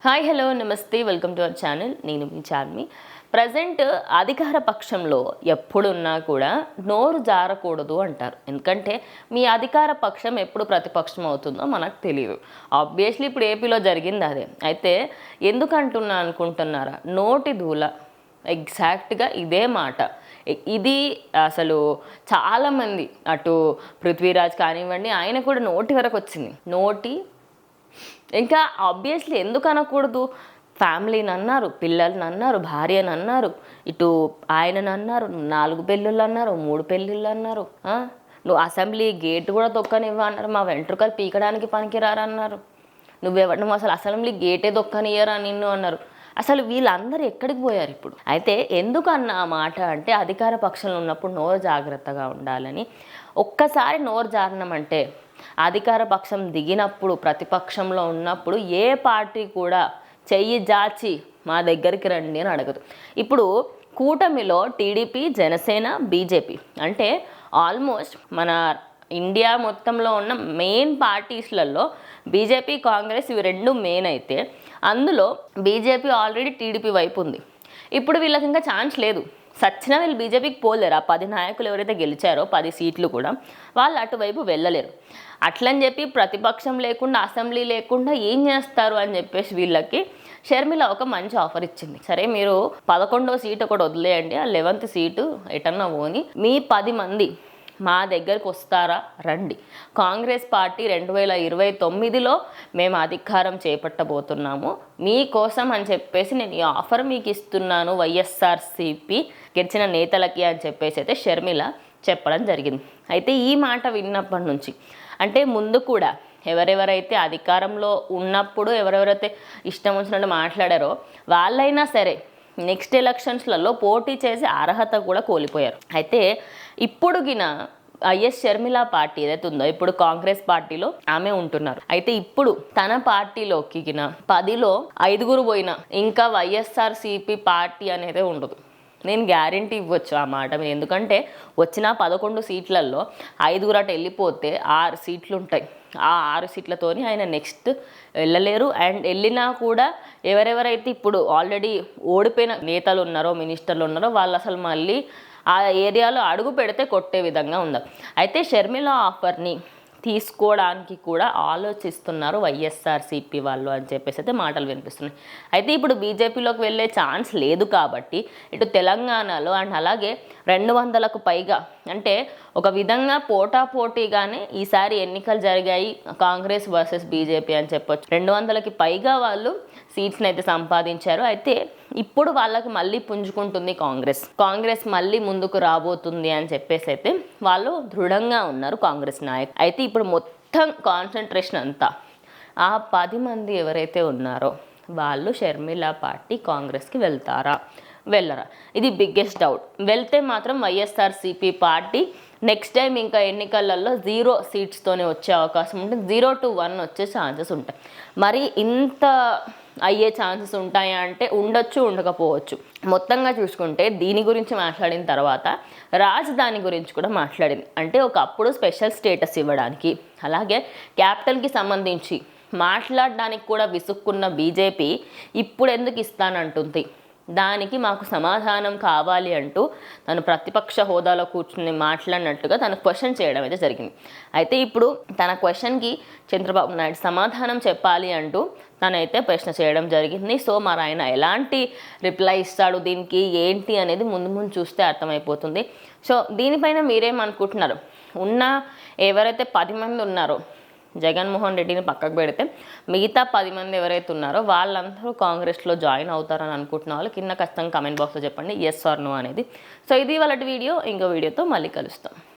Hi hello నమస్తే welcome to our channel. నేను మీ Charmi. Present అధికార పక్షంలో ఎప్పుడున్నా కూడా నోరు జారకూడదు అంటారు. ఎందుకంటే మీ అధికార పక్షం ఎప్పుడు ప్రతిపక్షం అవుతుందో మనకు తెలియదు. ఆబ్వియస్లీ ఇప్పుడు ఏపీలో జరిగింది అదే. అయితే ఎందుకు అంటున్నా అనుకుంటున్నారా? నోటి దూల ఎగ్జాక్ట్గా ఇదే మాట. ఇది అసలు చాలామంది అటు పృథ్వీరాజ్ కానివ్వండి, ఆయన కూడా నోటి వరకు వచ్చింది. ఇంకా ఆబ్వియస్లీ ఎందుకు అనకూడదు? ఫ్యామిలీని అన్నారు, పిల్లల్ని అన్నారు, భార్యను అన్నారు, ఇటు ఆయనను అన్నారు, 4 పెళ్ళిళ్ళు అన్నారు, 3 పెళ్ళిళ్ళు అన్నారు. నువ్వు అసెంబ్లీ గేట్ కూడా తొక్కనివ్వ అన్నారు. మా వెంట్రుకలు పీకడానికి పనికిరారన్నారు. నువ్వు అసలు అసెంబ్లీ గేటే తొక్కనియ్యరా నిన్ను అన్నారు. అసలు వీళ్ళందరూ ఎక్కడికి పోయారు ఇప్పుడు? అయితే ఎందుకు అన్న ఆ మాట అంటే అధికార పక్షంలో ఉన్నప్పుడు నోరు జాగ్రత్తగా ఉండాలని. ఒక్కసారి నోరు జారినామంటే అధికార పక్షం దిగినప్పుడు, ప్రతిపక్షంలో ఉన్నప్పుడు ఏ పార్టీ కూడా చెయ్యి జాచి మా దగ్గరికి రండి అని అడగదు. ఇప్పుడు కూటమిలో టీడీపీ, జనసేన, బీజేపీ అంటే ఆల్మోస్ట్ మన ఇండియా మొత్తంలో ఉన్న మెయిన్ పార్టీస్లలో బీజేపీ, కాంగ్రెస్ ఇవి 2 మెయిన్ అయితే అందులో బీజేపీ ఆల్రెడీ టీడీపీ వైపు ఉంది. ఇప్పుడు వీళ్ళకి ఇంకా ఛాన్స్ లేదు. సచ్చినా వీళ్ళు బీజేపీకి పోలేరు. ఆ 10 నాయకులు ఎవరైతే గెలిచారో 10 సీట్లు కూడా వాళ్ళు అటువైపు వెళ్ళలేరు. అట్లని చెప్పి ప్రతిపక్షం లేకుండా, అసెంబ్లీ లేకుండా ఏం చేస్తారు అని చెప్పేసి వీళ్ళకి షర్మిల ఒక మంచి ఆఫర్ ఇచ్చింది. సరే మీరు 11వ సీటు ఒకటి వదిలేయండి, ఆ 11th సీటు ఎటన్నా పోని, మీ 10 మంది మా దగ్గరకు వస్తారా? రండి. కాంగ్రెస్ పార్టీ 2029లో మేము అధికారం చేపట్టబోతున్నాము, మీకోసం అని చెప్పేసి నేను ఈ ఆఫర్ మీకు ఇస్తున్నాను వైఎస్ఆర్సీపీ గెలిచిన నేతలకి అని చెప్పేసి అయితే షర్మిల చెప్పడం జరిగింది. అయితే ఈ మాట విన్నప్పటి నుంచి అంటే ముందు కూడా ఎవరెవరైతే అధికారంలో ఉన్నప్పుడు ఎవరెవరైతే ఇష్టం వచ్చినట్టు మాట్లాడారో వాళ్ళైనా సరే నెక్స్ట్ ఎలక్షన్స్లలో పోటీ చేసే అర్హత కూడా కోల్పోయారు. అయితే ఇప్పుడు వైఎస్ షర్మిల పార్టీ ఏదైతే ఉందో ఇప్పుడు కాంగ్రెస్ పార్టీలో ఆమె ఉంటున్నారు. అయితే ఇప్పుడు తన పార్టీలోకి 10లో 5 పోయినా ఇంకా వైఎస్ఆర్సీపీ పార్టీ అనేది ఉండదు. నేను గ్యారంటీ ఇవ్వచ్చు ఆ మాట మీద. ఎందుకంటే వచ్చిన 11 సీట్లలో 5 అటు వెళ్ళిపోతే 6 సీట్లు ఉంటాయి. ఆ 6 సీట్లతోని ఆయన నెక్స్ట్ వెళ్ళలేరు. అండ్ వెళ్ళినా కూడా ఎవరెవరైతే ఇప్పుడు ఆల్రెడీ ఓడిపోయిన నేతలు ఉన్నారో, మినిస్టర్లు ఉన్నారో వాళ్ళు అసలు మళ్ళీ ఆ ఏరియాలో అడుగు పెడితే కొట్టే విధంగా ఉంది. అయితే షర్మిల ఆఫర్ని తీసుకోవడానికి కూడా ఆలోచిస్తున్నారు వైఎస్ఆర్సీపీ వాళ్ళు అని చెప్పేసి అయితే మాటలు వినిపిస్తున్నాయి. అయితే ఇప్పుడు బీజేపీలోకి వెళ్ళే ఛాన్స్ లేదు కాబట్టి ఇటు తెలంగాణలో అండ్ అలాగే 200కు పైగా అంటే ఒక విధంగా పోటాపోటీగానే ఈసారి ఎన్నికలు జరిగాయి కాంగ్రెస్ వర్సెస్ బీజేపీ అని చెప్పొచ్చు. 200కి పైగా వాళ్ళు సీట్స్ని అయితే సంపాదించారు. అయితే ఇప్పుడు వాళ్ళకి మళ్ళీ పుంజుకుంటుంది కాంగ్రెస్ మళ్ళీ ముందుకు రాబోతుంది అని చెప్పేసి అయితే వాళ్ళు దృఢంగా ఉన్నారు కాంగ్రెస్ నాయకులు. అయితే ఇప్పుడు మొత్తం కాన్సన్ట్రేషన్ అంతా ఆ 10 మంది ఎవరైతే ఉన్నారో వాళ్ళు షర్మిల పార్టీ కాంగ్రెస్కి వెళ్తారా, వెళ్ళరా? ఇది బిగ్గెస్ట్ డౌట్. వెళ్తే మాత్రం వైఎస్ఆర్సీపీ పార్టీ నెక్స్ట్ టైం ఇంకా ఎన్నికలలో 0 సీట్స్తోనే వచ్చే అవకాశం ఉంటుంది. 0 to 1 వచ్చే ఛాన్సెస్ ఉంటాయి. మరి ఇంత అయ్యే ఛాన్సెస్ ఉంటాయా అంటే ఉండొచ్చు, ఉండకపోవచ్చు. మొత్తంగా చూసుకుంటే దీని గురించి మాట్లాడిన తర్వాత రాజధాని గురించి కూడా మాట్లాడింది. అంటే ఒకప్పుడు స్పెషల్ స్టేటస్ ఇవ్వడానికి, అలాగే క్యాపిటల్కి సంబంధించి మాట్లాడడానికి కూడా విసుక్కున్న బీజేపీ ఇప్పుడు ఎందుకు ఇస్తానంటుంది, దానికి మాకు సమాధానం కావాలి అంటూ తను ప్రతిపక్ష హోదాలో కూర్చుని మాట్లాడినట్టుగా తను క్వశ్చన్ చేయడం అయితే జరిగింది. అయితే ఇప్పుడు తన క్వశ్చన్కి చంద్రబాబు నాయుడు సమాధానం చెప్పాలి అంటూ తనైతే ప్రశ్న చేయడం జరిగింది. సో మరి ఆయన ఎలాంటి రిప్లై ఇస్తాడు, దీనికి ఏంటి అనేది ముందు చూస్తే అర్థమైపోతుంది. సో దీనిపైన మీరేమనుకుంటున్నారు? ఎవరైతే 10 మంది ఉన్నారో జగన్మోహన్ రెడ్డిని పక్కకు పెడితే మిగతా 10 మంది ఎవరైతే ఉన్నారో వాళ్ళందరూ కాంగ్రెస్లో జాయిన్ అవుతారని అనుకుంటున్న వాళ్ళు కింద ఖచ్చితంగా కమెంట్ బాక్స్లో చెప్పండి ఎస్ ఆర్ నో అనేది. సో ఇది వాళ్ళ వీడియో. ఇంకో వీడియోతో మళ్ళీ కలుస్తాం.